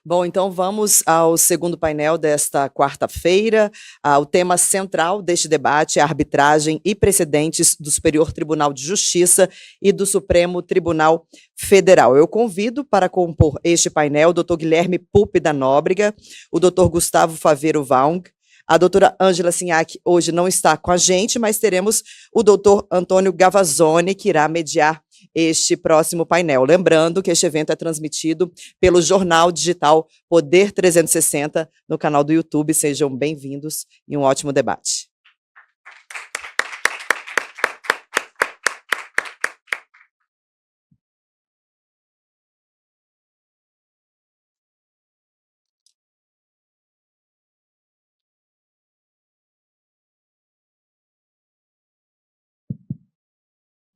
Bom, então vamos ao segundo painel desta quarta-feira. O tema central deste debate é a arbitragem e precedentes do Superior Tribunal de Justiça e do Supremo Tribunal Federal. Eu convido para compor este painel o doutor Guilherme Pupi da Nóbrega, o doutor Gustavo Faveiro Vaung, a doutora Ângela Sinhac hoje não está com a gente, mas teremos o doutor Antônio Gavazzoni, que irá mediar este próximo painel. Lembrando que este evento é transmitido pelo jornal digital Poder 360 no canal do YouTube. Sejam bem-vindos e um ótimo debate.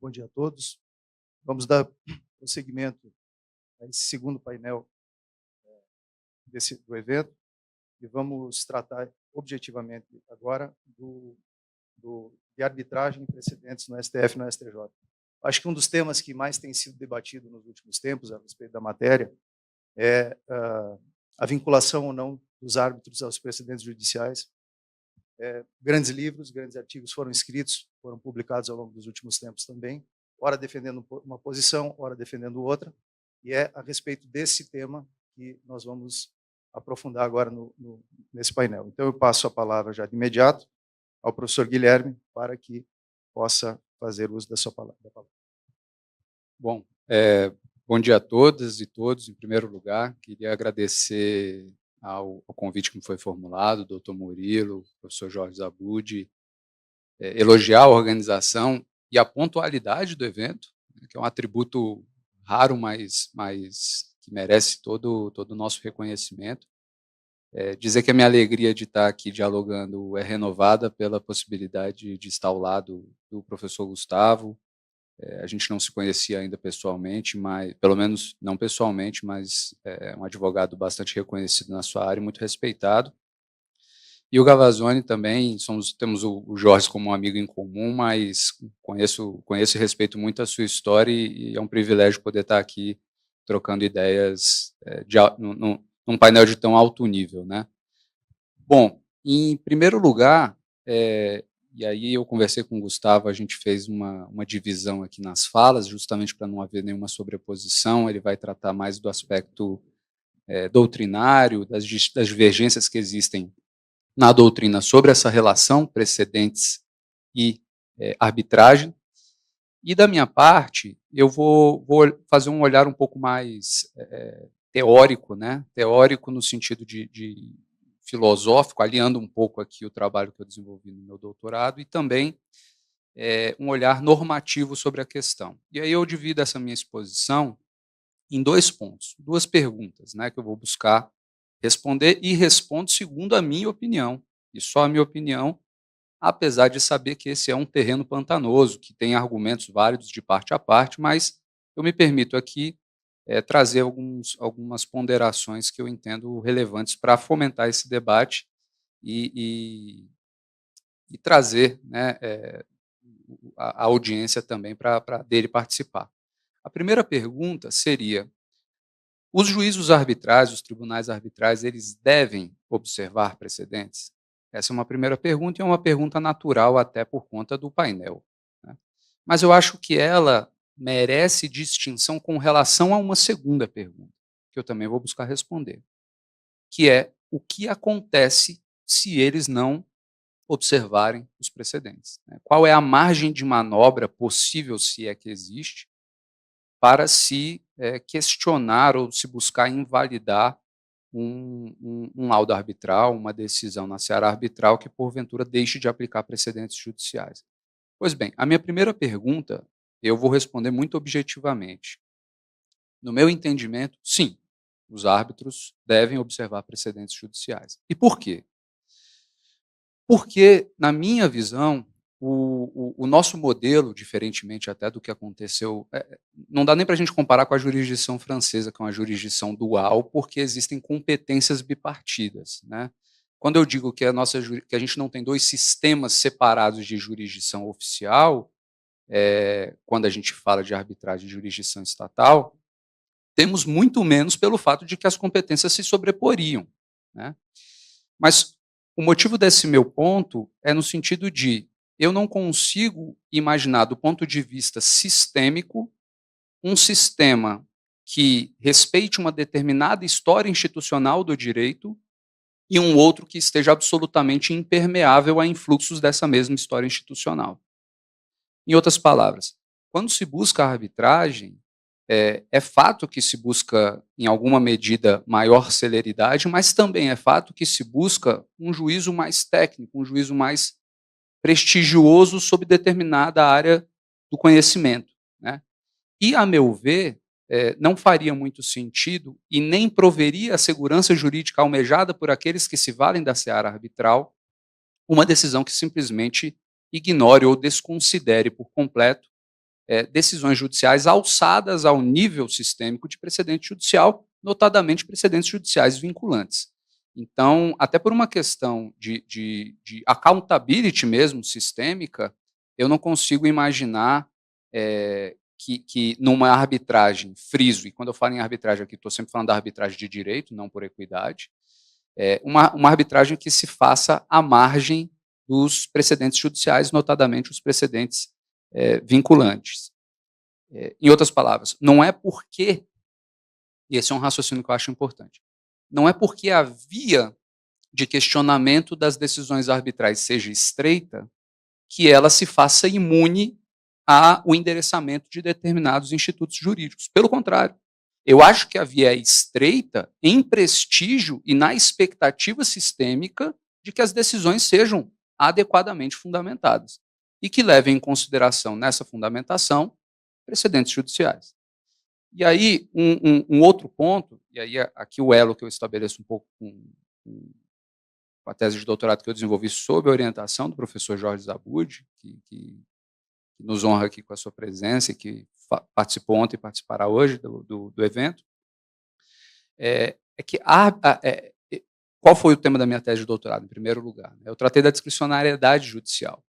Bom dia a todos. Vamos dar prosseguimento a esse segundo painel do evento e vamos tratar objetivamente agora de arbitragem e precedentes no STF e no STJ. Acho que um dos temas que mais tem sido debatido nos últimos tempos a respeito da matéria é a vinculação ou não dos árbitros aos precedentes judiciais. Grandes livros, grandes artigos foram escritos, foram publicados ao longo dos últimos tempos também, ora defendendo uma posição, ora defendendo outra, e é a respeito desse tema que nós vamos aprofundar agora nesse painel. Então, eu passo a palavra já de imediato ao professor Guilherme para que possa fazer uso da sua palavra. Bom, bom dia a todas e todos. Em primeiro lugar, queria agradecer ao convite que me foi formulado, doutor Murilo, professor Jorge Zabudi, elogiar a organização e a pontualidade do evento, que é um atributo raro, mas que merece todo o nosso reconhecimento. Dizer que a minha alegria de estar aqui dialogando é renovada pela possibilidade de estar ao lado do professor Gustavo. A gente não se conhecia ainda pessoalmente, mas pelo menos não pessoalmente, mas é um advogado bastante reconhecido na sua área e muito respeitado. E o Gavazzoni também, temos o Jorge como um amigo em comum, mas conheço e respeito muito a sua história e é um privilégio poder estar aqui trocando ideias num painel de tão alto nível, né? Bom, em primeiro lugar, e aí eu conversei com o Gustavo, a gente fez uma divisão aqui nas falas, justamente para não haver nenhuma sobreposição. Ele vai tratar mais do aspecto doutrinário, das divergências que existem na doutrina sobre essa relação, precedentes e arbitragem. E da minha parte, eu vou fazer um olhar um pouco mais teórico, né? Teórico no sentido de filosófico, aliando um pouco aqui o trabalho que eu desenvolvi no meu doutorado, e também um olhar normativo sobre a questão. E aí eu divido essa minha exposição em dois pontos, duas perguntas, né, que eu vou buscar responder, e respondo segundo a minha opinião, e só a minha opinião, apesar de saber que esse é um terreno pantanoso, que tem argumentos válidos de parte a parte, mas eu me permito aqui trazer algumas ponderações que eu entendo relevantes para fomentar esse debate e trazer, né, a audiência também para dele participar. A primeira pergunta seria: os juízos arbitrais, os tribunais arbitrais, eles devem observar precedentes? Essa é uma primeira pergunta, e é uma pergunta natural até por conta do painel, né? Mas eu acho que ela merece distinção com relação a uma segunda pergunta, que eu também vou buscar responder, que é: o que acontece se eles não observarem os precedentes, né? Qual é a margem de manobra possível, se é que existe, para se questionar ou se buscar invalidar um laudo arbitral, uma decisão na seara arbitral que, porventura, deixe de aplicar precedentes judiciais? Pois bem, a minha primeira pergunta eu vou responder muito objetivamente. No meu entendimento, sim, os árbitros devem observar precedentes judiciais. E por quê? Porque, na minha visão, o nosso modelo, diferentemente até do que aconteceu, não dá nem para a gente comparar com a jurisdição francesa, que é uma jurisdição dual, porque existem competências bipartidas, né? Quando eu digo que que a gente não tem dois sistemas separados de jurisdição oficial, quando a gente fala de arbitragem e jurisdição estatal, temos muito menos pelo fato de que as competências se sobreporiam, né? Mas o motivo desse meu ponto é no sentido de eu não consigo imaginar, do ponto de vista sistêmico, um sistema que respeite uma determinada história institucional do direito e um outro que esteja absolutamente impermeável a influxos dessa mesma história institucional. Em outras palavras, quando se busca a arbitragem, é fato que se busca, em alguma medida, maior celeridade, mas também é fato que se busca um juízo mais técnico, um juízo mais prestigioso sobre determinada área do conhecimento, né? E, a meu ver, não faria muito sentido e nem proveria a segurança jurídica almejada por aqueles que se valem da seara arbitral uma decisão que simplesmente ignore ou desconsidere por completo decisões judiciais alçadas ao nível sistêmico de precedente judicial, notadamente precedentes judiciais vinculantes. Então, até por uma questão de accountability mesmo, sistêmica, eu não consigo imaginar que numa arbitragem, friso, e quando eu falo em arbitragem aqui, estou sempre falando da arbitragem de direito, não por equidade, uma arbitragem que se faça à margem dos precedentes judiciais, notadamente os precedentes vinculantes. Em outras palavras, não é porque, e esse é um raciocínio que eu acho importante, não é porque a via de questionamento das decisões arbitrais seja estreita que ela se faça imune ao endereçamento de determinados institutos jurídicos. Pelo contrário, eu acho que a via é estreita em prestígio e na expectativa sistêmica de que as decisões sejam adequadamente fundamentadas e que levem em consideração nessa fundamentação precedentes judiciais. E aí, um outro ponto, e aí aqui o elo que eu estabeleço um pouco com a tese de doutorado que eu desenvolvi sob a orientação do professor Jorge Zabud, que nos honra aqui com a sua presença e que participou ontem e participará hoje do evento, que qual foi o tema da minha tese de doutorado, em primeiro lugar? Eu tratei da discricionariedade judicial,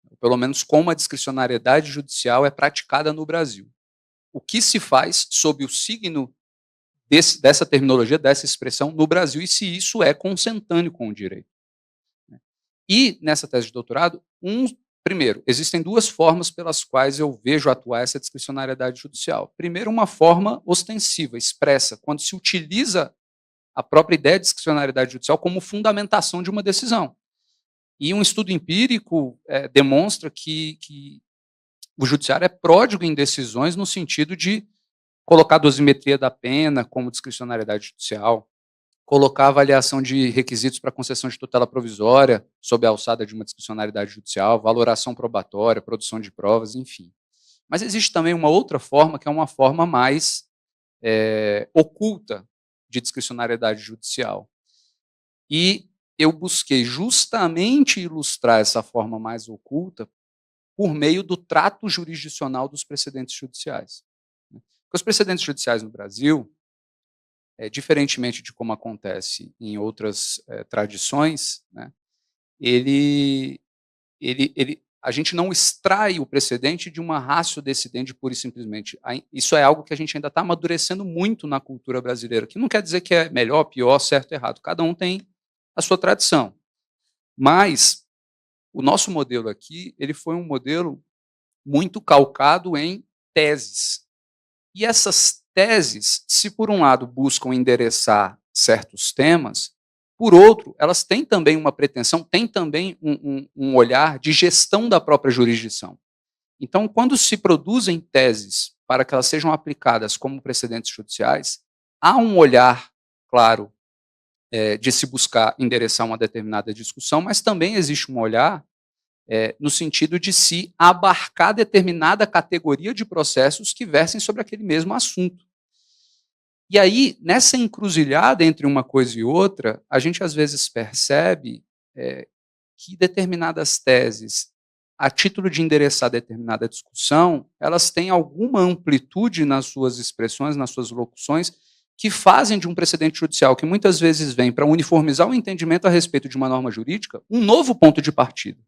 ou pelo menos como a discricionariedade judicial é praticada no Brasil. O que se faz sob o signo dessa terminologia, dessa expressão no Brasil, e se isso é consentâneo com o direito. E, nessa tese de doutorado, primeiro, existem duas formas pelas quais eu vejo atuar essa discricionariedade judicial. Primeiro, uma forma ostensiva, expressa, quando se utiliza a própria ideia de discricionariedade judicial como fundamentação de uma decisão. E um estudo empírico demonstra que o judiciário é pródigo em decisões no sentido de colocar a dosimetria da pena como discricionariedade judicial, colocar a avaliação de requisitos para concessão de tutela provisória sob a alçada de uma discricionariedade judicial, valoração probatória, produção de provas, enfim. Mas existe também uma outra forma, que é uma forma mais oculta de discricionariedade judicial. E eu busquei justamente ilustrar essa forma mais oculta por meio do trato jurisdicional dos precedentes judiciais. Porque os precedentes judiciais no Brasil, diferentemente de como acontece em outras tradições, né, a gente não extrai o precedente de uma ratio decidente pura e simplesmente. Isso é algo que a gente ainda está amadurecendo muito na cultura brasileira, que não quer dizer que é melhor, pior, certo, errado. Cada um tem a sua tradição. Mas o nosso modelo aqui, ele foi um modelo muito calcado em teses. E essas teses, se por um lado buscam endereçar certos temas, por outro, elas têm também uma pretensão, têm também um olhar de gestão da própria jurisdição. Então, quando se produzem teses para que elas sejam aplicadas como precedentes judiciais, há um olhar, claro, de se buscar endereçar uma determinada discussão, mas também existe um olhar no sentido de se abarcar determinada categoria de processos que versem sobre aquele mesmo assunto. E aí, nessa encruzilhada entre uma coisa e outra, a gente às vezes percebe que determinadas teses, a título de endereçar determinada discussão, elas têm alguma amplitude nas suas expressões, nas suas locuções, que fazem de um precedente judicial, que muitas vezes vem para uniformizar o entendimento a respeito de uma norma jurídica, um novo ponto de partida.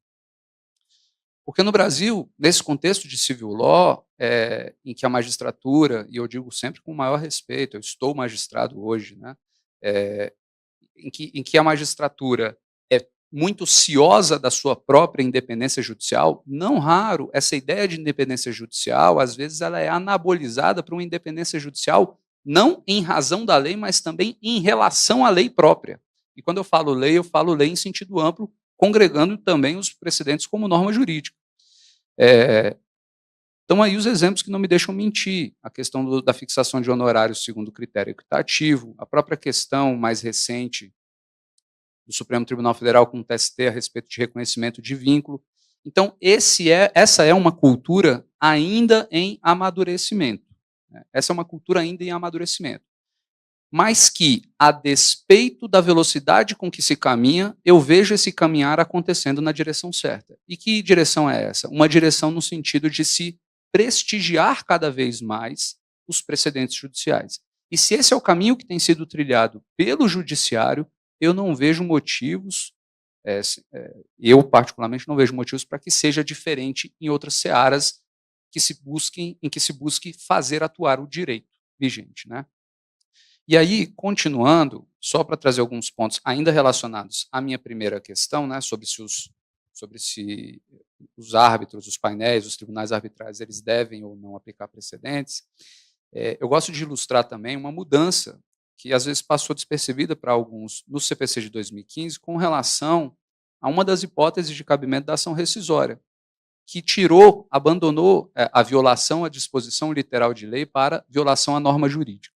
Porque no Brasil, nesse contexto de civil law, em que a magistratura, e eu digo sempre com o maior respeito, eu estou magistrado hoje, né, em que a magistratura é muito ciosa da sua própria independência judicial, não raro, essa ideia de independência judicial, às vezes, ela é anabolizada para uma independência judicial não em razão da lei, mas também em relação à lei própria. E quando eu falo lei em sentido amplo, congregando também os precedentes como norma jurídica. Então, aí os exemplos que não me deixam mentir, a questão da fixação de honorários segundo critério equitativo, a própria questão mais recente do Supremo Tribunal Federal com o TST a respeito de reconhecimento de vínculo. Então, essa é uma cultura ainda em amadurecimento. Essa é uma cultura ainda em amadurecimento. Mas que, a despeito da velocidade com que se caminha, eu vejo esse caminhar acontecendo na direção certa. E que direção é essa? Uma direção no sentido de se prestigiar cada vez mais os precedentes judiciais. E se esse é o caminho que tem sido trilhado pelo judiciário, eu não vejo motivos, eu particularmente não vejo motivos para que seja diferente em outras searas em que se busque fazer atuar o direito vigente, né? E aí, continuando, só para trazer alguns pontos ainda relacionados à minha primeira questão, né, sobre se os árbitros, os painéis, os tribunais arbitrais, eles devem ou não aplicar precedentes, eu gosto de ilustrar também uma mudança que às vezes passou despercebida para alguns no CPC de 2015 com relação a uma das hipóteses de cabimento da ação rescisória, que abandonou a violação à disposição literal de lei para violação à norma jurídica.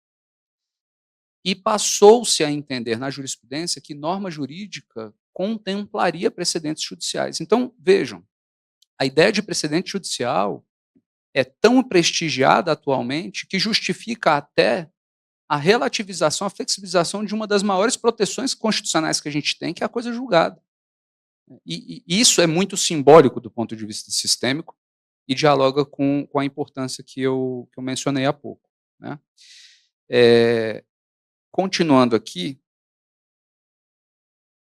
E passou-se a entender na jurisprudência que norma jurídica contemplaria precedentes judiciais. Então, vejam, a ideia de precedente judicial é tão prestigiada atualmente que justifica até a relativização, a flexibilização de uma das maiores proteções constitucionais que a gente tem, que é a coisa julgada. E isso é muito simbólico do ponto de vista sistêmico e dialoga com a importância que eu mencionei há pouco, né? Continuando aqui,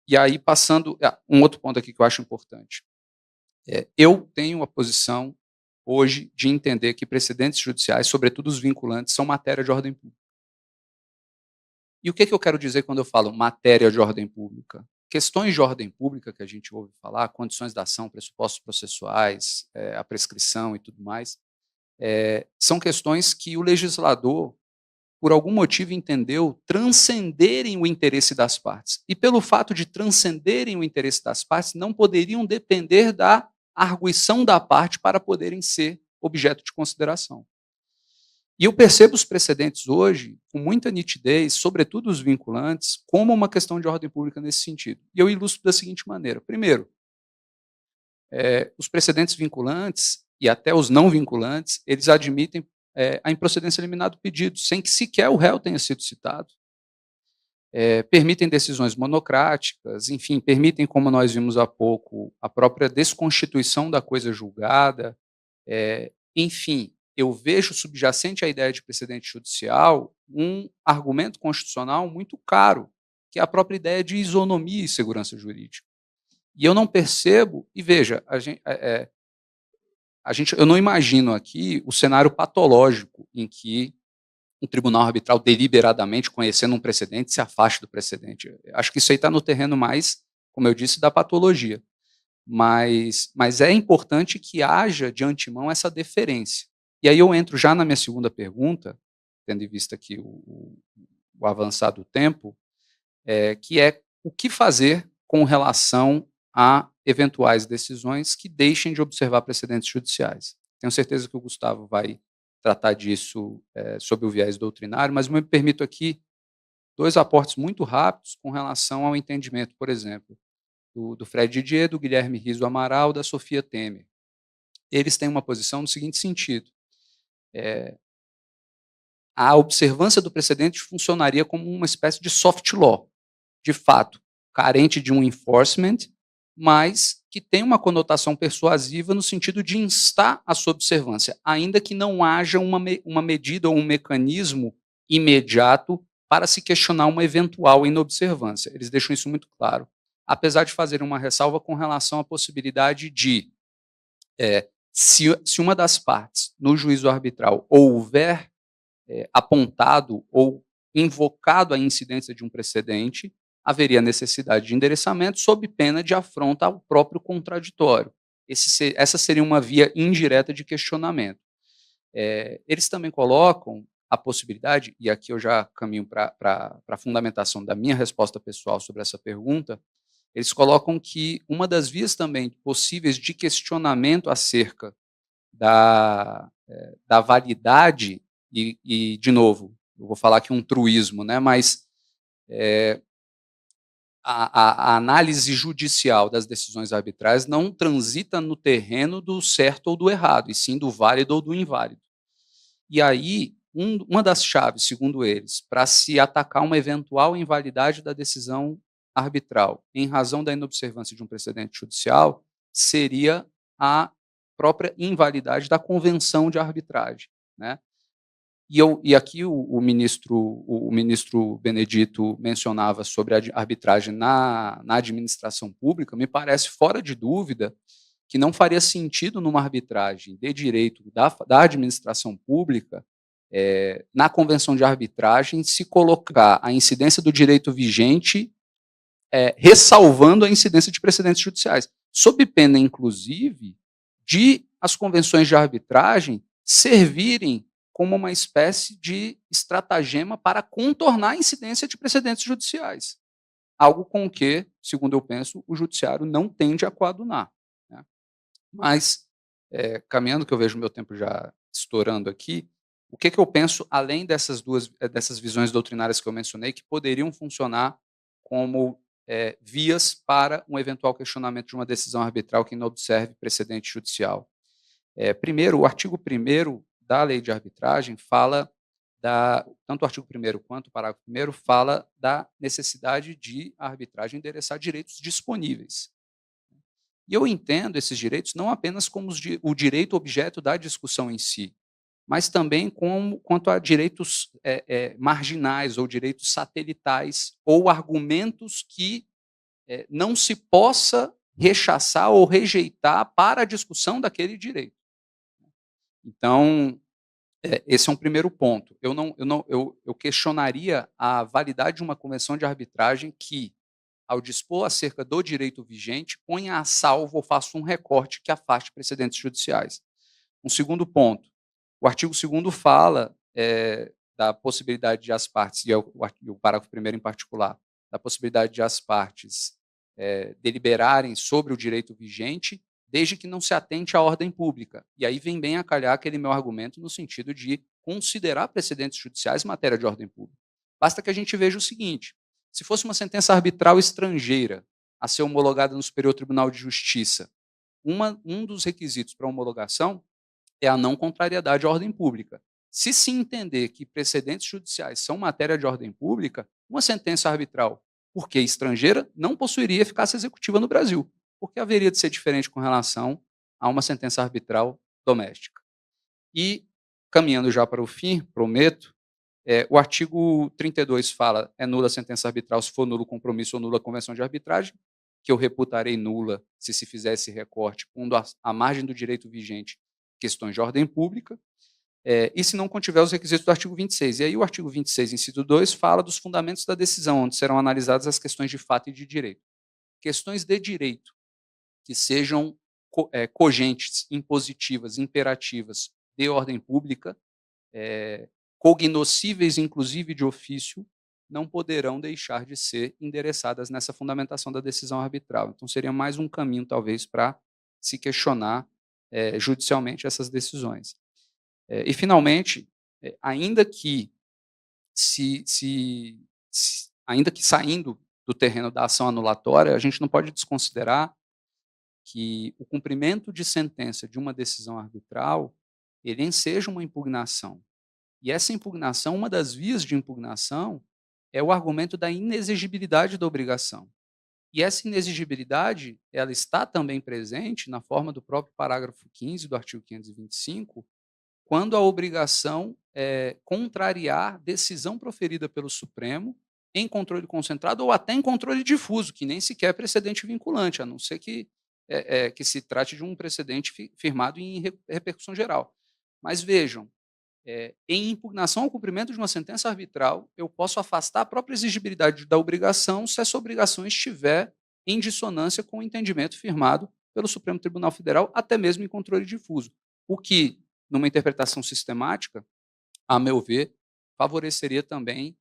e aí passando, um outro ponto aqui que eu acho importante. Eu tenho a posição hoje de entender que precedentes judiciais, sobretudo os vinculantes, são matéria de ordem pública. E o que eu quero dizer quando eu falo matéria de ordem pública? Questões de ordem pública que a gente ouve falar, condições da ação, pressupostos processuais, a prescrição e tudo mais, são questões que o legislador, por algum motivo, entendeu transcenderem o interesse das partes. E pelo fato de transcenderem o interesse das partes, não poderiam depender da arguição da parte para poderem ser objeto de consideração. E eu percebo os precedentes hoje, com muita nitidez, sobretudo os vinculantes, como uma questão de ordem pública nesse sentido. E eu ilustro da seguinte maneira. Primeiro, os precedentes vinculantes, e até os não vinculantes, eles admitem a improcedência liminar do pedido, sem que sequer o réu tenha sido citado. Permitem decisões monocráticas, enfim, permitem, como nós vimos há pouco, a própria desconstituição da coisa julgada. Enfim, eu vejo subjacente à ideia de precedente judicial um argumento constitucional muito caro, que é a própria ideia de isonomia e segurança jurídica. E eu não percebo, e veja, eu não imagino aqui o cenário patológico em que um tribunal arbitral deliberadamente, conhecendo um precedente, se afaste do precedente. Acho que isso aí está no terreno mais, como eu disse, da patologia. Mas é importante que haja, de antemão, essa deferência. E aí eu entro já na minha segunda pergunta, tendo em vista aqui o avançado tempo, que é o que fazer com relação a eventuais decisões que deixem de observar precedentes judiciais. Tenho certeza que o Gustavo vai tratar disso sob o viés doutrinário, mas me permito aqui 2 aportes muito rápidos com relação ao entendimento, por exemplo, do Fred Didier, do Guilherme Riso Amaral, da Sofia Temer. Eles têm uma posição no seguinte sentido: a observância do precedente funcionaria como uma espécie de soft law, de fato, carente de um enforcement, mas que tem uma conotação persuasiva no sentido de instar a sua observância, ainda que não haja uma medida ou um mecanismo imediato para se questionar uma eventual inobservância. Eles deixam isso muito claro, apesar de fazerem uma ressalva com relação à possibilidade de se uma das partes, no juízo arbitral, houver apontado ou invocado a incidência de um precedente, haveria necessidade de endereçamento sob pena de afronta ao próprio contraditório. Essa seria uma via indireta de questionamento. Eles também colocam a possibilidade, e aqui eu já caminho para a fundamentação da minha resposta pessoal sobre essa pergunta, eles colocam que uma das vias também possíveis de questionamento acerca da validade, e, de novo, eu vou falar aqui um truísmo, né, mas a análise judicial das decisões arbitrais não transita no terreno do certo ou do errado, e sim do válido ou do inválido. E aí, uma das chaves, segundo eles, para se atacar uma eventual invalidade da decisão arbitral em razão da inobservância de um precedente judicial seria a própria invalidade da convenção de arbitragem, né? E aqui o ministro Benedito mencionava sobre a arbitragem na administração pública. Me parece fora de dúvida que não faria sentido numa arbitragem de direito da administração pública, na convenção de arbitragem, se colocar a incidência do direito vigente, ressalvando a incidência de precedentes judiciais, sob pena, inclusive, de as convenções de arbitragem servirem como uma espécie de estratagema para contornar a incidência de precedentes judiciais. Algo com o que, segundo eu penso, o judiciário não tende a coadunar, né? Mas, caminhando, que eu vejo meu tempo já estourando aqui, o que eu penso, além dessas visões doutrinárias que eu mencionei, que poderiam funcionar como vias para um eventual questionamento de uma decisão arbitral que não observe precedente judicial. Primeiro, o artigo 1º da lei de arbitragem fala tanto o artigo 1º quanto o parágrafo 1º fala da necessidade de a arbitragem endereçar direitos disponíveis. E eu entendo esses direitos não apenas como o direito objeto da discussão em si, mas também quanto a direitos marginais ou direitos satelitais ou argumentos que não se possa rechaçar ou rejeitar para a discussão daquele direito. Então, esse é um primeiro ponto. Eu questionaria a validade de uma convenção de arbitragem que, ao dispor acerca do direito vigente, ponha a salvo ou faça um recorte que afaste precedentes judiciais. Um segundo ponto. O artigo 2º fala da possibilidade de as partes, e o parágrafo 1º em particular, da possibilidade de as partes deliberarem sobre o direito vigente, desde que não se atente à ordem pública. E aí vem bem a calhar aquele meu argumento no sentido de considerar precedentes judiciais em matéria de ordem pública. Basta que a gente veja o seguinte: se fosse uma sentença arbitral estrangeira a ser homologada no Superior Tribunal de Justiça, um dos requisitos para homologação é a não contrariedade à ordem pública. Se se entender que precedentes judiciais são matéria de ordem pública, uma sentença arbitral, porque estrangeira, não possuiria eficácia executiva no Brasil, porque haveria de ser diferente com relação a uma sentença arbitral doméstica. E, caminhando já para o fim, prometo, o artigo 32 fala: é nula a sentença arbitral se for nulo o compromisso ou nula a convenção de arbitragem, que eu reputarei nula se fizer esse recorte, pondo à margem do direito vigente questões de ordem pública, e se não contiver os requisitos do artigo 26. E aí o artigo 26, inciso 2, fala dos fundamentos da decisão, onde serão analisadas as questões de fato e de direito. Questões de direito que sejam cogentes, impositivas, imperativas, de ordem pública, cognoscíveis, inclusive de ofício, não poderão deixar de ser endereçadas nessa fundamentação da decisão arbitral. Então, seria mais um caminho, talvez, para se questionar judicialmente essas decisões. E, finalmente, ainda que saindo do terreno da ação anulatória, a gente não pode desconsiderar que o cumprimento de sentença de uma decisão arbitral, ele enseja uma impugnação. E essa impugnação, uma das vias de impugnação, é o argumento da inexigibilidade da obrigação. E essa inexigibilidade, ela está também presente na forma do próprio parágrafo 15 do artigo 525, quando a obrigação contrariar decisão proferida pelo Supremo em controle concentrado ou até em controle difuso, que nem sequer é precedente vinculante, a não ser que que se trate de um precedente firmado em repercussão geral. Mas vejam, em impugnação ao cumprimento de uma sentença arbitral, eu posso afastar a própria exigibilidade da obrigação se essa obrigação estiver em dissonância com o entendimento firmado pelo Supremo Tribunal Federal, até mesmo em controle difuso, o que, numa interpretação sistemática, a meu ver, favoreceria também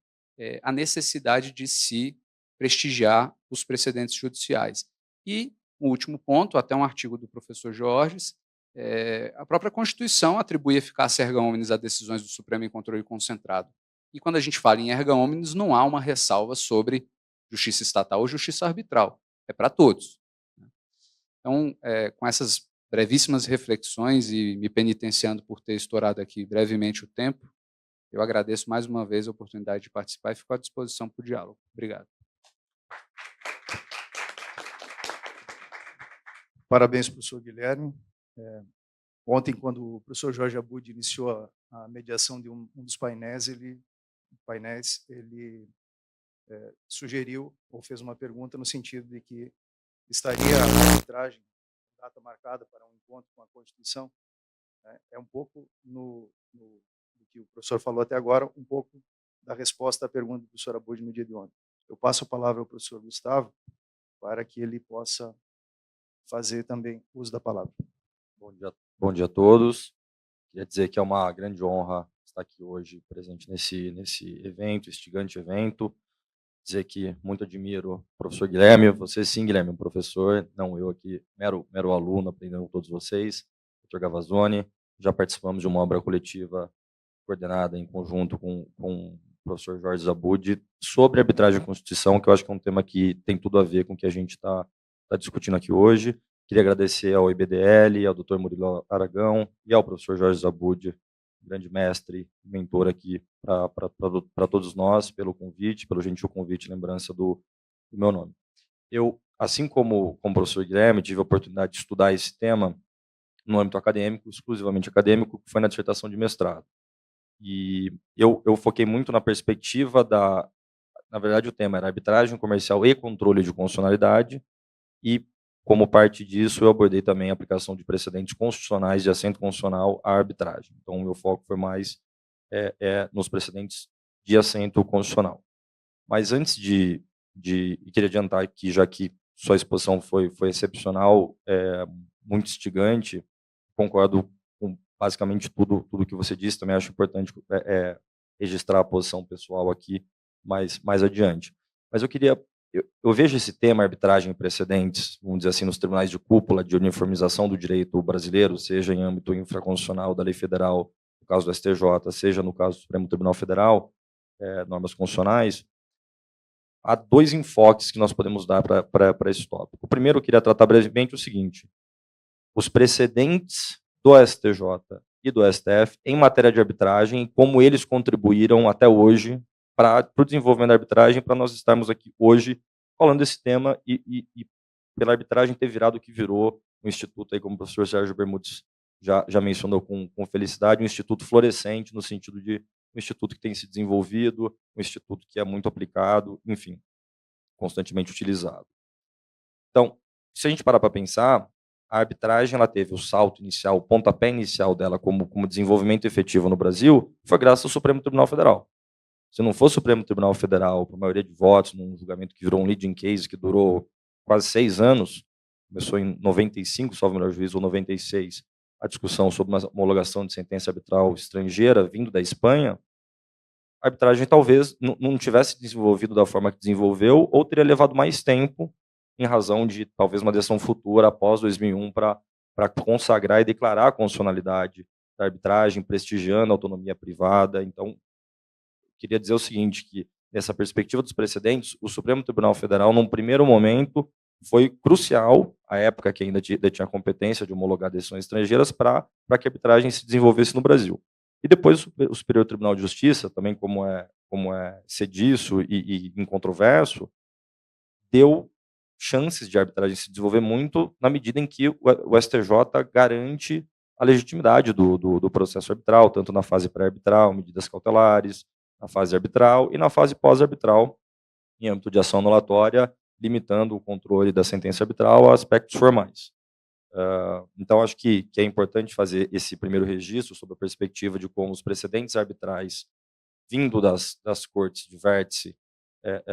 a necessidade de se prestigiar os precedentes judiciais. E, o último ponto, até um artigo do professor Jorges, a própria Constituição atribui eficácia erga omnes a decisões do Supremo em controle concentrado. E quando a gente fala em erga omnes, não há uma ressalva sobre justiça estatal ou justiça arbitral. É para todos. Então, com essas brevíssimas reflexões e me penitenciando por ter estourado aqui brevemente o tempo, eu agradeço mais uma vez a oportunidade de participar e fico à disposição para o diálogo. Obrigado. Parabéns, professor Guilherme. Ontem, quando o professor Jorge Abud iniciou a mediação de um dos painéis, ele sugeriu ou fez uma pergunta no sentido de que estaria a arbitragem, data marcada para um encontro com a Constituição, né? É um pouco no que o professor falou até agora, um pouco da resposta à pergunta do professor Abud no dia de ontem. Eu passo a palavra ao professor Gustavo para que ele possa fazer também uso da palavra. Bom dia a todos. Queria dizer que é uma grande honra estar aqui hoje presente nesse evento, instigante evento. Dizer que muito admiro o professor Guilherme, você sim, Guilherme, um professor, não eu aqui, mero aluno, aprendendo com todos vocês, Dr. Gavazzoni. Já participamos de uma obra coletiva coordenada em conjunto com o professor Jorge Abud sobre arbitragem e Constituição, que eu acho que é um tema que tem tudo a ver com o que a gente está discutindo aqui hoje. Queria agradecer ao IBDL, ao Dr. Murilo Aragão e ao professor Jorge Abud, grande mestre, mentor aqui para todos nós, pelo convite, pelo gentil convite, lembrança do meu nome. Eu, assim como o professor Guilherme, tive a oportunidade de estudar esse tema no âmbito acadêmico, exclusivamente acadêmico, que foi na dissertação de mestrado. E eu foquei muito na perspectiva na verdade, o tema era arbitragem comercial e controle de constitucionalidade, e, como parte disso, eu abordei também a aplicação de precedentes constitucionais de assento constitucional à arbitragem. Então, o meu foco foi mais nos precedentes de assento constitucional. Mas antes queria adiantar aqui, já que sua exposição foi excepcional, muito instigante, concordo com basicamente tudo que você disse, também acho importante registrar a posição pessoal aqui mais adiante. Mas eu vejo esse tema, arbitragem e precedentes, vamos dizer assim, nos tribunais de cúpula de uniformização do direito brasileiro, seja em âmbito infraconstitucional da lei federal, no caso do STJ, seja no caso do Supremo Tribunal Federal, normas constitucionais. Há dois enfoques que nós podemos dar para esse tópico. O primeiro, eu queria tratar brevemente o seguinte: os precedentes do STJ e do STF em matéria de arbitragem, como eles contribuíram até hoje para o desenvolvimento da arbitragem, para nós estarmos aqui hoje falando desse tema e pela arbitragem ter virado o que virou um instituto, aí, como o professor Sérgio Bermudes já mencionou com felicidade, um instituto florescente, no sentido de um instituto que tem se desenvolvido, um instituto que é muito aplicado, enfim, constantemente utilizado. Então, se a gente parar para pensar, a arbitragem ela teve o salto inicial, o pontapé inicial dela como desenvolvimento efetivo no Brasil, foi graças ao Supremo Tribunal Federal. Se não fosse o Supremo Tribunal Federal, por maioria de votos, num julgamento que virou um leading case, que durou quase 6 anos, começou em 95, salvo o melhor juízo, ou 96, a discussão sobre uma homologação de sentença arbitral estrangeira vindo da Espanha, a arbitragem talvez não tivesse desenvolvido da forma que desenvolveu, ou teria levado mais tempo, em razão de talvez uma decisão futura após 2001 para consagrar e declarar a constitucionalidade da arbitragem, prestigiando a autonomia privada. Então, queria dizer o seguinte, que nessa perspectiva dos precedentes, o Supremo Tribunal Federal, num primeiro momento, foi crucial, à época que ainda tinha competência de homologar decisões estrangeiras, para que a arbitragem se desenvolvesse no Brasil. E depois o Superior Tribunal de Justiça, também como é sediço e incontroverso, deu chances de arbitragem se desenvolver muito na medida em que o STJ garante a legitimidade do processo arbitral, tanto na fase pré-arbitral, medidas cautelares, na fase arbitral e na fase pós-arbitral, em âmbito de ação anulatória, limitando o controle da sentença arbitral a aspectos formais. Então, acho que é importante fazer esse primeiro registro sobre a perspectiva de como os precedentes arbitrais vindo das cortes de vértice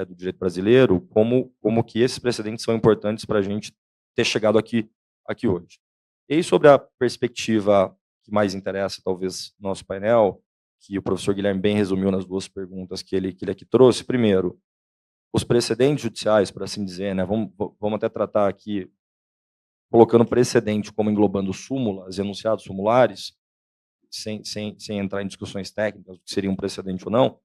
do direito brasileiro, como que esses precedentes são importantes para a gente ter chegado aqui hoje. E aí, sobre a perspectiva que mais interessa, talvez, no nosso painel, que o professor Guilherme bem resumiu nas duas perguntas que ele aqui trouxe. Primeiro, os precedentes judiciais, por assim dizer, né, vamos até tratar aqui, colocando precedente como englobando súmulas e enunciados sumulares, sem entrar em discussões técnicas, do que seria um precedente ou não,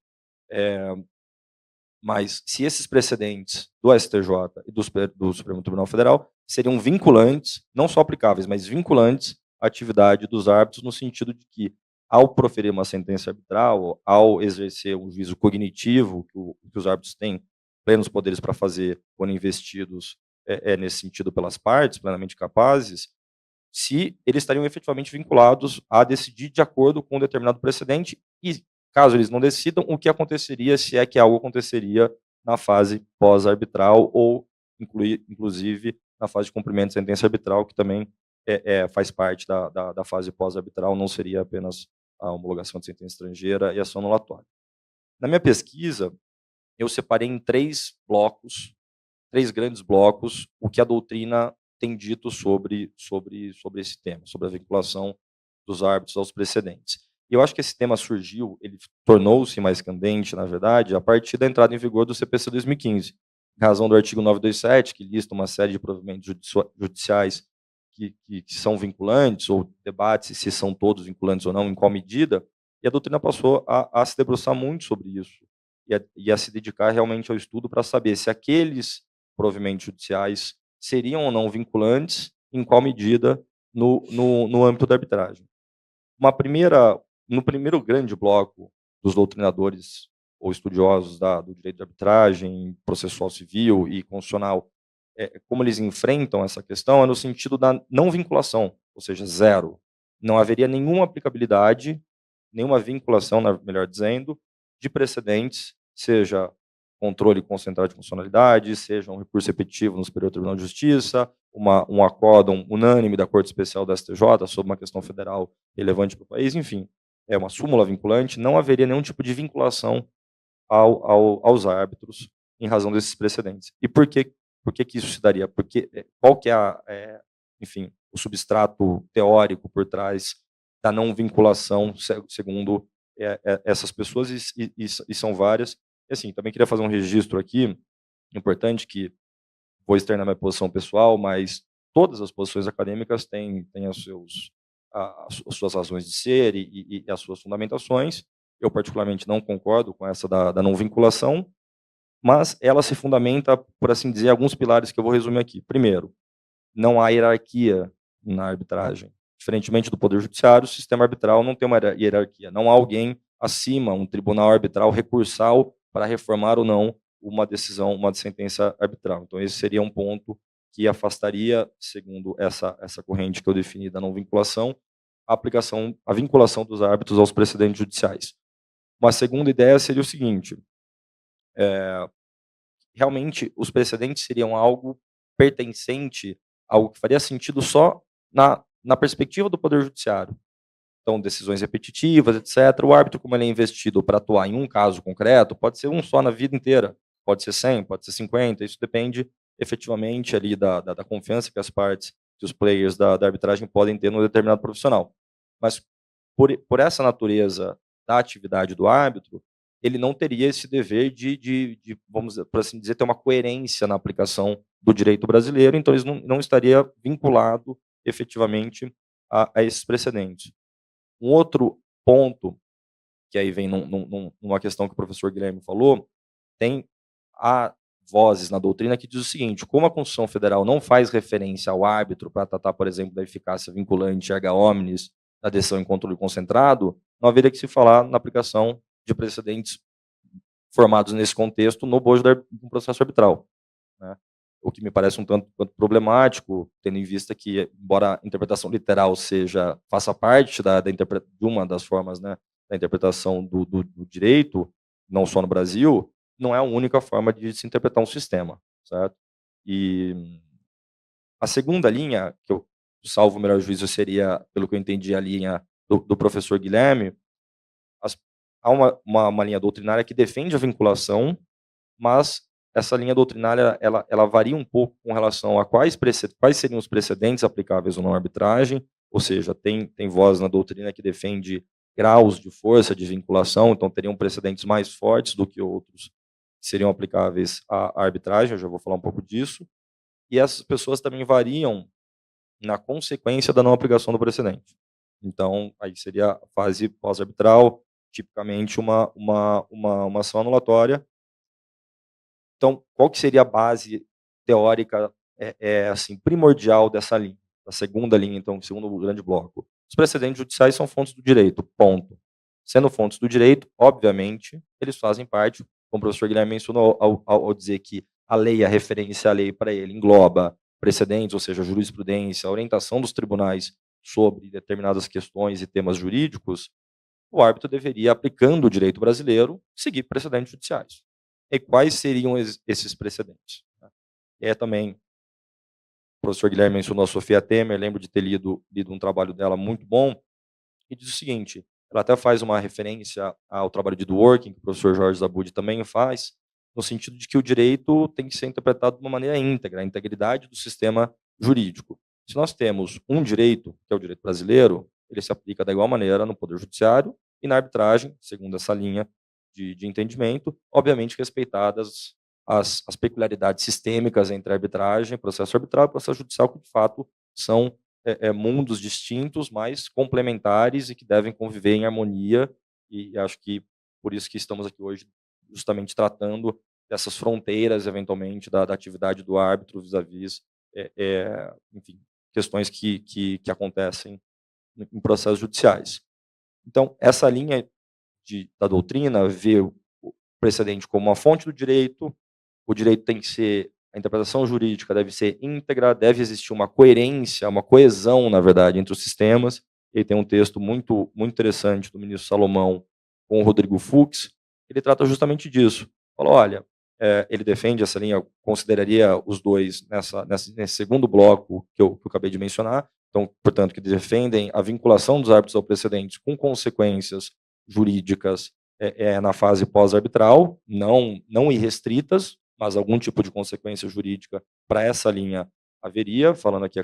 mas se esses precedentes do STJ e do Supremo Tribunal Federal seriam vinculantes, não só aplicáveis, mas vinculantes à atividade dos árbitros, no sentido de que, ao proferir uma sentença arbitral, ao exercer um juízo cognitivo, que os árbitros têm plenos poderes para fazer, quando investidos nesse sentido pelas partes, plenamente capazes, se eles estariam efetivamente vinculados a decidir de acordo com um determinado precedente e, caso eles não decidam, o que aconteceria, se é que algo aconteceria na fase pós-arbitral ou, inclusive, na fase de cumprimento de sentença arbitral, que também faz parte da fase pós-arbitral, não seria apenas a homologação de sentença estrangeira e ação anulatória. Na minha pesquisa, eu separei em três grandes blocos, o que a doutrina tem dito sobre esse tema, sobre a vinculação dos árbitros aos precedentes. E eu acho que esse tema surgiu, ele tornou-se mais candente, na verdade, a partir da entrada em vigor do CPC 2015, em razão do artigo 927, que lista uma série de provimentos judiciais que são vinculantes, ou debate se são todos vinculantes ou não, em qual medida, e a doutrina passou a se debruçar muito sobre isso, e a se dedicar realmente ao estudo para saber se aqueles provimentos judiciais seriam ou não vinculantes, em qual medida, no âmbito da arbitragem. No primeiro grande bloco dos doutrinadores ou estudiosos do direito de arbitragem, processual civil e constitucional, como eles enfrentam essa questão é no sentido da não vinculação, ou seja, zero. Não haveria nenhuma aplicabilidade, nenhuma vinculação, melhor dizendo, de precedentes, seja controle concentrado de funcionalidade, seja um recurso repetitivo no Superior Tribunal de Justiça, um acórdão unânime da Corte Especial da STJ sobre uma questão federal relevante para o país, enfim, é uma súmula vinculante, não haveria nenhum tipo de vinculação aos árbitros em razão desses precedentes. E por que isso se daria? Porque qual que é enfim, o substrato teórico por trás da não vinculação, segundo essas pessoas, e são várias. E assim, também queria fazer um registro aqui, importante, que vou externar minha posição pessoal, mas todas as posições acadêmicas têm as suas razões de ser e as suas fundamentações. Eu, particularmente, não concordo com essa da não vinculação, mas ela se fundamenta, por assim dizer, alguns pilares que eu vou resumir aqui. Primeiro, não há hierarquia na arbitragem. Diferentemente do Poder Judiciário, o sistema arbitral não tem uma hierarquia. Não há alguém acima, um tribunal arbitral recursal para reformar ou não uma decisão, uma sentença arbitral. Então, esse seria um ponto que afastaria, segundo essa corrente que eu defini da não vinculação, a vinculação dos árbitros aos precedentes judiciais. Uma segunda ideia seria o seguinte: realmente os precedentes seriam algo pertencente, algo que faria sentido só na perspectiva do Poder Judiciário. Então, decisões repetitivas, etc. O árbitro, como ele é investido para atuar em um caso concreto, pode ser um só na vida inteira, pode ser 100, pode ser 50, isso depende efetivamente ali da confiança que as partes, que os players da arbitragem podem ter no determinado profissional. Mas, por essa natureza da atividade do árbitro, ele não teria esse dever de vamos por assim dizer, ter uma coerência na aplicação do direito brasileiro, então ele não estaria vinculado efetivamente a esses precedentes. Um outro ponto, que aí vem numa questão que o professor Guilherme falou, há vozes na doutrina que diz o seguinte: como a Constituição Federal não faz referência ao árbitro para tratar, por exemplo, da eficácia vinculante erga omnes da decisão em controle concentrado, não haveria que se falar na aplicação de precedentes formados nesse contexto no bojo do processo arbitral, né? O que me parece um tanto quanto problemático, tendo em vista que, embora a interpretação literal faça parte de uma das formas, né, da interpretação do direito, não só no Brasil, não é a única forma de se interpretar um sistema, certo? E a segunda linha, que eu salvo o melhor juízo, seria, pelo que eu entendi, a linha do professor Guilherme. Há uma linha doutrinária que defende a vinculação, mas essa linha doutrinária ela varia um pouco com relação a quais seriam os precedentes aplicáveis ou não à arbitragem, ou seja, tem voz na doutrina que defende graus de força de vinculação, então teriam precedentes mais fortes do que outros que seriam aplicáveis à arbitragem, eu já vou falar um pouco disso, e essas pessoas também variam na consequência da não aplicação do precedente. Então, aí seria a fase pós-arbitral, tipicamente uma ação anulatória. Então, qual que seria a base teórica assim, primordial dessa linha, da segunda linha, então, segundo o grande bloco? Os precedentes judiciais são fontes do direito, ponto. Sendo fontes do direito, obviamente, eles fazem parte, como o professor Guilherme mencionou, ao dizer que a lei, a referência à lei para ele, engloba precedentes, ou seja, jurisprudência, a orientação dos tribunais sobre determinadas questões e temas jurídicos, o árbitro deveria, aplicando o direito brasileiro, seguir precedentes judiciais. E quais seriam esses precedentes? E também, o professor Guilherme mencionou a Sofia Temer, lembro de ter lido um trabalho dela muito bom, e diz o seguinte, ela até faz uma referência ao trabalho de Dworkin, que o professor Jorge Zabud também faz, no sentido de que o direito tem que ser interpretado de uma maneira íntegra, a integridade do sistema jurídico. Se nós temos um direito, que é o direito brasileiro, ele se aplica da igual maneira no Poder Judiciário e na arbitragem, segundo essa linha de entendimento, obviamente respeitadas as peculiaridades sistêmicas entre a arbitragem, processo arbitral e processo judicial, que de fato são mundos distintos, mas complementares e que devem conviver em harmonia, e acho que por isso que estamos aqui hoje justamente tratando dessas fronteiras, eventualmente, da atividade do árbitro vis-à-vis, enfim, questões que acontecem em processos judiciais. Então, essa linha da doutrina vê o precedente como uma fonte do direito, o direito tem que ser, a interpretação jurídica deve ser íntegra, deve existir uma coerência, uma coesão, na verdade, entre os sistemas. Ele tem um texto muito interessante do ministro Salomão com o Rodrigo Fux, ele trata justamente disso. Fala, olha, ele defende essa linha, consideraria os dois nesse segundo bloco que eu acabei de mencionar, então, portanto, que defendem a vinculação dos árbitros ao precedente com consequências jurídicas na fase pós-arbitral, não irrestritas, mas algum tipo de consequência jurídica para essa linha haveria, falando aqui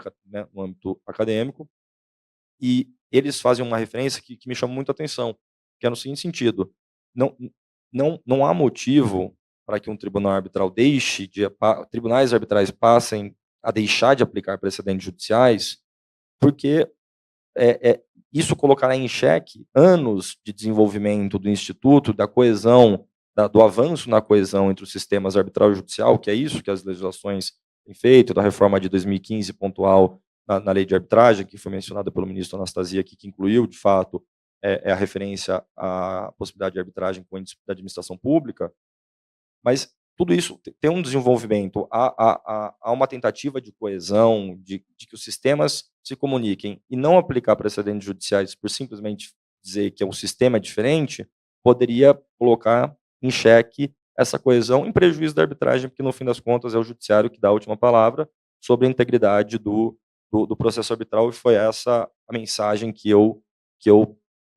no âmbito acadêmico, e eles fazem uma referência que me chama muito a atenção, que é no seguinte sentido, não há motivo para que um tribunal arbitral tribunais arbitrais passem a deixar de aplicar precedentes judiciais, porque isso colocará em xeque anos de desenvolvimento do Instituto, da coesão, do avanço na coesão entre os sistemas arbitral e judicial, que é isso que as legislações têm feito, da reforma de 2015 pontual na lei de arbitragem, que foi mencionada pelo ministro Anastasia aqui, que incluiu, de fato, a referência à possibilidade de arbitragem com índice da administração pública, mas tudo isso tem um desenvolvimento, há uma tentativa de coesão, de que os sistemas se comuniquem, e não aplicar precedentes judiciais por simplesmente dizer que o sistema é diferente, poderia colocar em xeque essa coesão em prejuízo da arbitragem, porque no fim das contas é o judiciário que dá a última palavra sobre a integridade do processo arbitral, e foi essa a mensagem que eu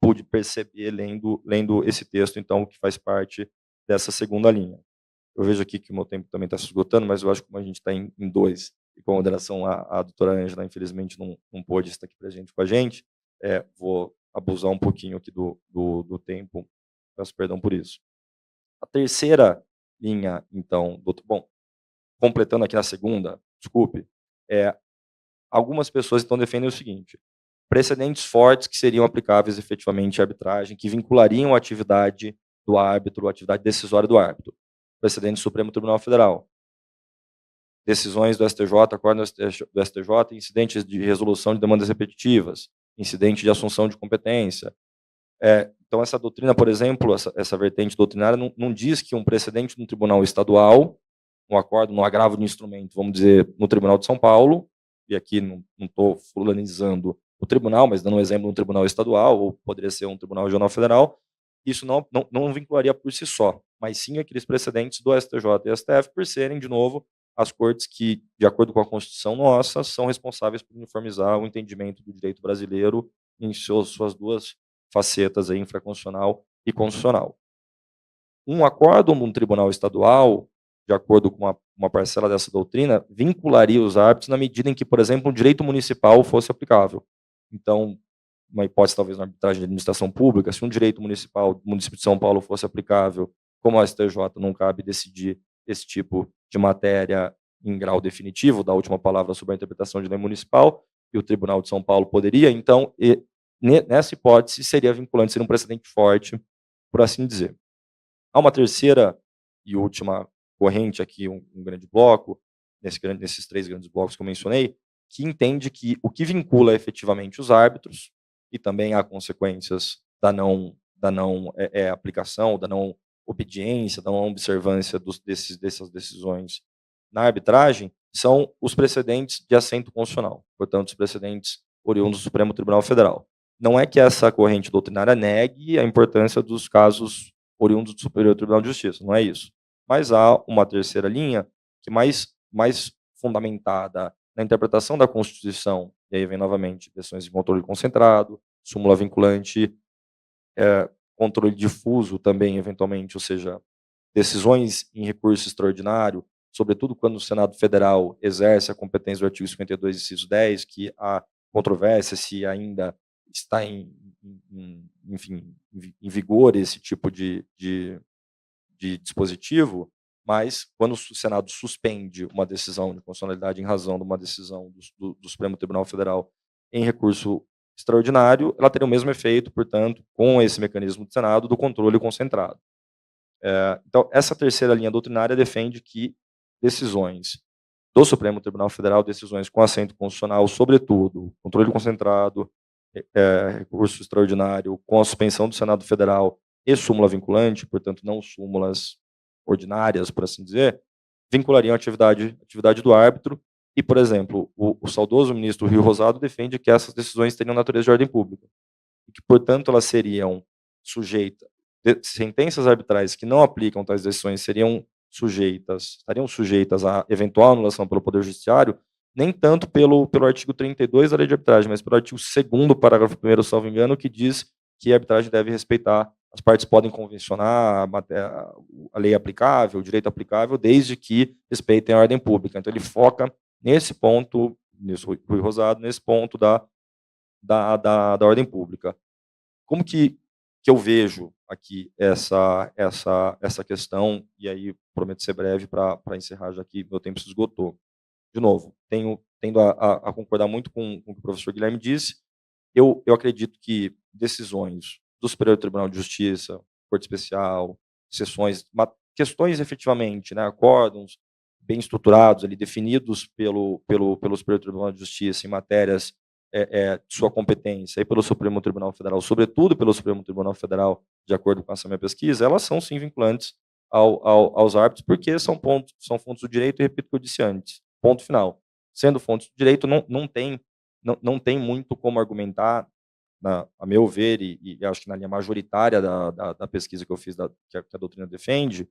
pude perceber lendo esse texto, então, que faz parte dessa segunda linha. Eu vejo aqui que o meu tempo também está se esgotando, mas eu acho que como a gente está em dois, e com moderação a doutora Ângela, infelizmente, não pôde estar aqui presente com a gente, vou abusar um pouquinho aqui do tempo, peço perdão por isso. A terceira linha, então, bom, completando aqui na segunda, desculpe, algumas pessoas então defendem o seguinte, precedentes fortes que seriam aplicáveis efetivamente à arbitragem, que vinculariam a atividade do árbitro, a atividade decisória do árbitro. Precedente do Supremo Tribunal Federal. Decisões do STJ, acordos do STJ, incidentes de resolução de demandas repetitivas, incidente de assunção de competência. Então, essa doutrina, por exemplo, essa vertente doutrinária, não diz que um precedente no tribunal estadual, um acordo, no agravo de instrumento, vamos dizer, no Tribunal de São Paulo, e aqui não estou fulanizando o tribunal, mas dando um exemplo no tribunal estadual, ou poderia ser um tribunal regional federal, isso não vincularia por si só, mas sim aqueles precedentes do STJ e STF, por serem, de novo, as cortes que, de acordo com a Constituição nossa, são responsáveis por uniformizar o entendimento do direito brasileiro em suas duas facetas, aí, infraconstitucional e constitucional. Um acórdão de um tribunal estadual, de acordo com uma parcela dessa doutrina, vincularia os árbitros na medida em que, por exemplo, o direito municipal fosse aplicável. Então, uma hipótese talvez na arbitragem de administração pública, se um direito municipal do município de São Paulo fosse aplicável, como a STJ não cabe decidir esse tipo de matéria em grau definitivo, da última palavra sobre a interpretação de lei municipal, e o Tribunal de São Paulo poderia, então, nessa hipótese, seria vinculante, seria um precedente forte, por assim dizer. Há uma terceira e última corrente aqui, um grande bloco, nesses 3 grandes blocos que eu mencionei, que entende que o que vincula efetivamente os árbitros, e também há consequências da não aplicação, da não obediência, da não observância dessas decisões na arbitragem, são os precedentes de assento constitucional, portanto, os precedentes oriundos do Supremo Tribunal Federal. Não é que essa corrente doutrinária negue a importância dos casos oriundos do Superior Tribunal de Justiça, não é isso. Mas há uma terceira linha que mais fundamentada na interpretação da Constituição, e aí vem novamente decisões de controle concentrado, súmula vinculante, controle difuso também, eventualmente, ou seja, decisões em recurso extraordinário, sobretudo quando o Senado Federal exerce a competência do artigo 52, inciso 10, que há controvérsia se ainda está em vigor esse tipo de dispositivo, mas quando o Senado suspende uma decisão de constitucionalidade em razão de uma decisão do Supremo Tribunal Federal em recurso extraordinário, ela teria o mesmo efeito, portanto, com esse mecanismo do Senado, do controle concentrado. Então, essa terceira linha doutrinária defende que decisões do Supremo Tribunal Federal, decisões com assento constitucional, sobretudo, controle concentrado, recurso extraordinário, com a suspensão do Senado Federal e súmula vinculante, portanto, não súmulas ordinárias, por assim dizer, vinculariam a atividade do árbitro. E, por exemplo, o saudoso ministro Rio Rosado defende que essas decisões teriam natureza de ordem pública, e que, portanto, elas seriam sujeitas, sentenças arbitrais que não aplicam tais decisões estariam sujeitas a eventual anulação pelo Poder Judiciário, nem tanto pelo artigo 32 da Lei de Arbitragem, mas pelo artigo 2º, parágrafo 1º, salvo engano, que diz que a arbitragem deve respeitar, as partes podem convencionar a lei aplicável, o direito aplicável, desde que respeitem a ordem pública. Então, ele foca nesse ponto, Rui Rosado, nesse ponto da ordem pública. Como que eu vejo aqui essa questão, e aí prometo ser breve para encerrar, já que meu tempo se esgotou. De novo, tendo a concordar muito com o que o professor Guilherme disse, eu acredito que decisões do Superior Tribunal de Justiça, Corte Especial, sessões, questões efetivamente, né, acórdãos bem estruturados, ali, definidos pelo Superior Tribunal de Justiça em matérias de sua competência e pelo Supremo Tribunal Federal, sobretudo pelo Supremo Tribunal Federal, de acordo com essa minha pesquisa, elas são sim vinculantes aos árbitros, porque são fontes do direito, e repito o que eu disse antes, ponto final. Sendo fontes do direito, não tem muito como argumentar, a meu ver, e acho que na linha majoritária da pesquisa que eu fiz, que a doutrina defende,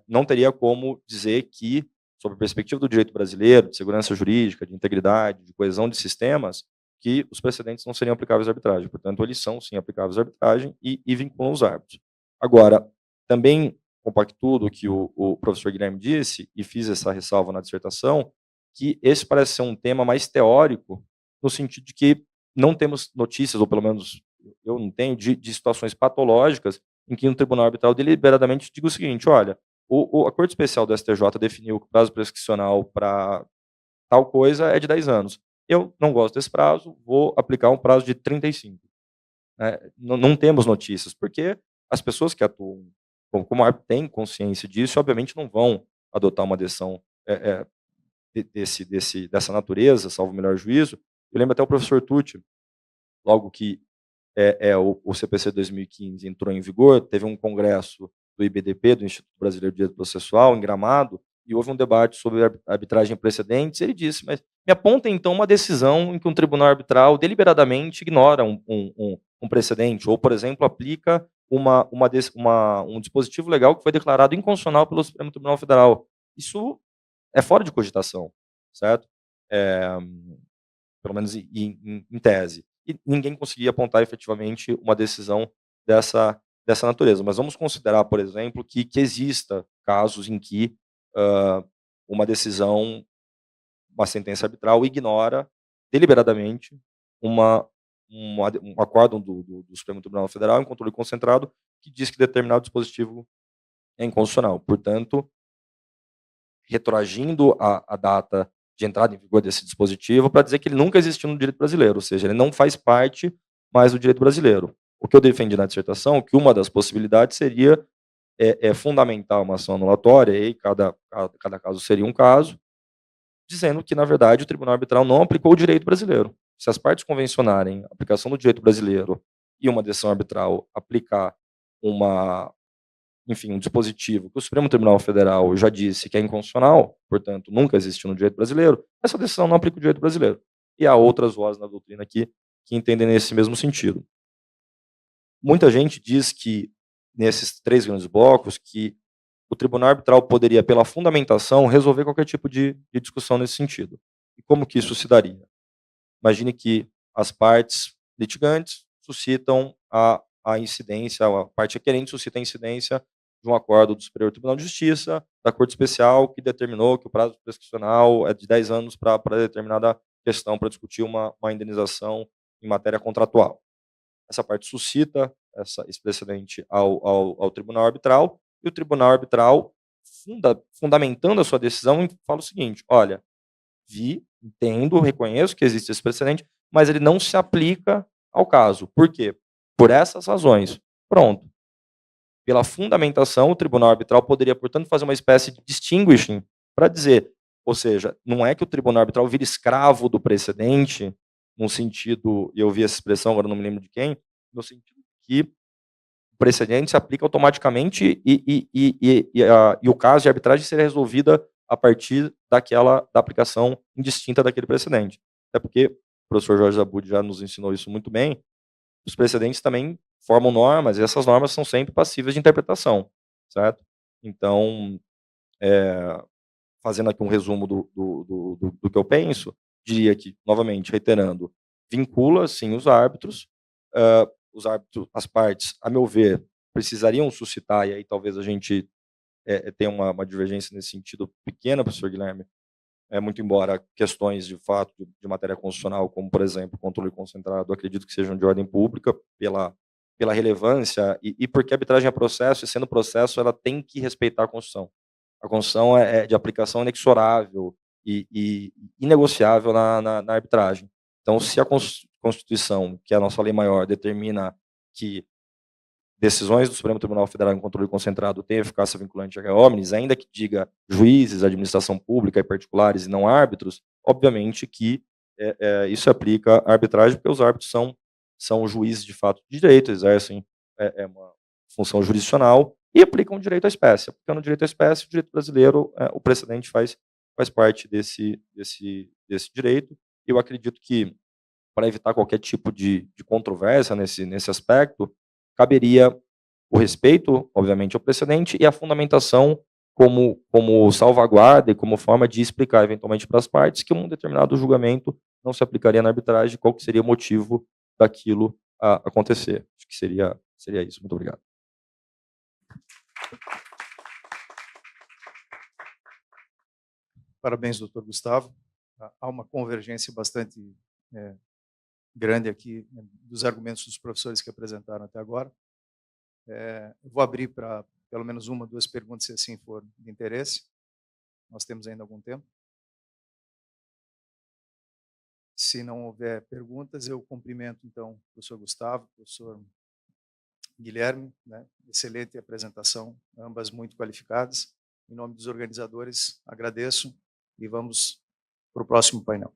não teria como dizer que, sob a perspectiva do direito brasileiro, de segurança jurídica, de integridade, de coesão de sistemas, que os precedentes não seriam aplicáveis à arbitragem. Portanto, eles são, sim, aplicáveis à arbitragem e vinculam os árbitros. Agora, também compactuo do que o professor Guilherme disse, e fiz essa ressalva na dissertação, que esse parece ser um tema mais teórico, no sentido de que não temos notícias, ou pelo menos eu não tenho, de situações patológicas em que um tribunal arbitral deliberadamente diga o seguinte: olha, a Corte Especial do STJ definiu que o prazo prescricional para tal coisa é de 10 anos. Eu não gosto desse prazo, vou aplicar um prazo de 35. Não temos notícias, porque as pessoas que atuam como árbitro têm consciência disso, obviamente não vão adotar uma decisão dessa natureza, salvo o melhor juízo. Eu lembro até o professor Tucci, logo que o CPC 2015 entrou em vigor, teve um congresso do IBDP, do Instituto Brasileiro de Direito Processual, em Gramado, e houve um debate sobre arbitragem em precedentes. Ele disse: mas me aponta então uma decisão em que um tribunal arbitral deliberadamente ignora um precedente, ou, por exemplo, aplica um dispositivo legal que foi declarado inconstitucional pelo Supremo Tribunal Federal. Isso é fora de cogitação, certo? Pelo menos em tese. E ninguém conseguia apontar efetivamente uma decisão dessa natureza. Mas vamos considerar, por exemplo, que exista casos em que uma decisão, uma sentença arbitral ignora deliberadamente um acórdão do Supremo Tribunal Federal em controle concentrado que diz que determinado dispositivo é inconstitucional. Portanto, retroagindo a data de entrada em vigor desse dispositivo para dizer que ele nunca existiu no direito brasileiro, ou seja, ele não faz parte mais do direito brasileiro. O que eu defendi na dissertação, que uma das possibilidades seria fundamentar uma ação anulatória, e cada caso seria um caso, dizendo que, na verdade, o tribunal arbitral não aplicou o direito brasileiro. Se as partes convencionarem a aplicação do direito brasileiro e uma decisão arbitral aplicar um dispositivo que o Supremo Tribunal Federal já disse que é inconstitucional, portanto, nunca existiu no direito brasileiro, essa decisão não aplica o direito brasileiro. E há outras vozes na doutrina aqui que entendem nesse mesmo sentido. Muita gente diz que, nesses 3 grandes blocos, que o tribunal arbitral poderia, pela fundamentação, resolver qualquer tipo de discussão nesse sentido. E como que isso se daria? Imagine que as partes litigantes suscitam a incidência, a parte requerente suscita a incidência de um acordo do Superior Tribunal de Justiça, da Corte Especial, que determinou que o prazo prescricional é de 10 anos para determinada questão, para discutir uma indenização em matéria contratual. Essa parte suscita esse precedente ao tribunal arbitral, e o tribunal arbitral, fundamentando a sua decisão, fala o seguinte: olha, entendo, reconheço que existe esse precedente, mas ele não se aplica ao caso. Por quê? Por essas razões. Pronto. Pela fundamentação, o tribunal arbitral poderia, portanto, fazer uma espécie de distinguishing para dizer, ou seja, não é que o tribunal arbitral vira escravo do precedente, no sentido, e eu vi essa expressão, agora não me lembro de quem, no sentido que o precedente se aplica automaticamente e o caso de arbitragem seria resolvida a partir da aplicação indistinta daquele precedente. Até porque o professor Jorge Zabud já nos ensinou isso muito bem, os precedentes também formam normas, e essas normas são sempre passíveis de interpretação, certo? Então, fazendo aqui um resumo do que eu penso, diria que, novamente, reiterando, vincula, sim, os árbitros, as partes, a meu ver, precisariam suscitar, e aí talvez a gente tenha uma divergência nesse sentido pequena, professor Guilherme, muito embora questões de fato de matéria constitucional, como, por exemplo, controle concentrado, acredito que sejam de ordem pública, pela relevância, e porque a arbitragem é processo, e sendo processo, ela tem que respeitar a Constituição. A Constituição é de aplicação inexorável e inegociável na arbitragem. Então, se a Constituição, que é a nossa lei maior, determina que decisões do Supremo Tribunal Federal em controle concentrado têm eficácia vinculante erga omnes, ainda que diga juízes, administração pública e particulares e não árbitros, obviamente que isso aplica à arbitragem, porque os árbitros são juízes de fato de direito, exercem uma função jurisdicional e aplicam o direito à espécie. Aplicando o direito à espécie, o direito brasileiro, o precedente faz parte desse direito. Eu acredito que, para evitar qualquer tipo de controvérsia nesse aspecto, caberia o respeito, obviamente, ao precedente e a fundamentação como salvaguarda e como forma de explicar, eventualmente, para as partes que um determinado julgamento não se aplicaria na arbitragem, qual que seria o motivo daquilo acontecer. Acho que seria isso. Muito obrigado. Parabéns, doutor Gustavo. Há uma convergência bastante grande aqui dos argumentos dos professores que apresentaram até agora. Eu vou abrir para pelo menos 1 ou 2 perguntas, se assim for de interesse. Nós temos ainda algum tempo. Se não houver perguntas, eu cumprimento, então, o professor Gustavo, o professor Guilherme, né? Excelente apresentação, ambas muito qualificadas. Em nome dos organizadores, agradeço e vamos para o próximo painel.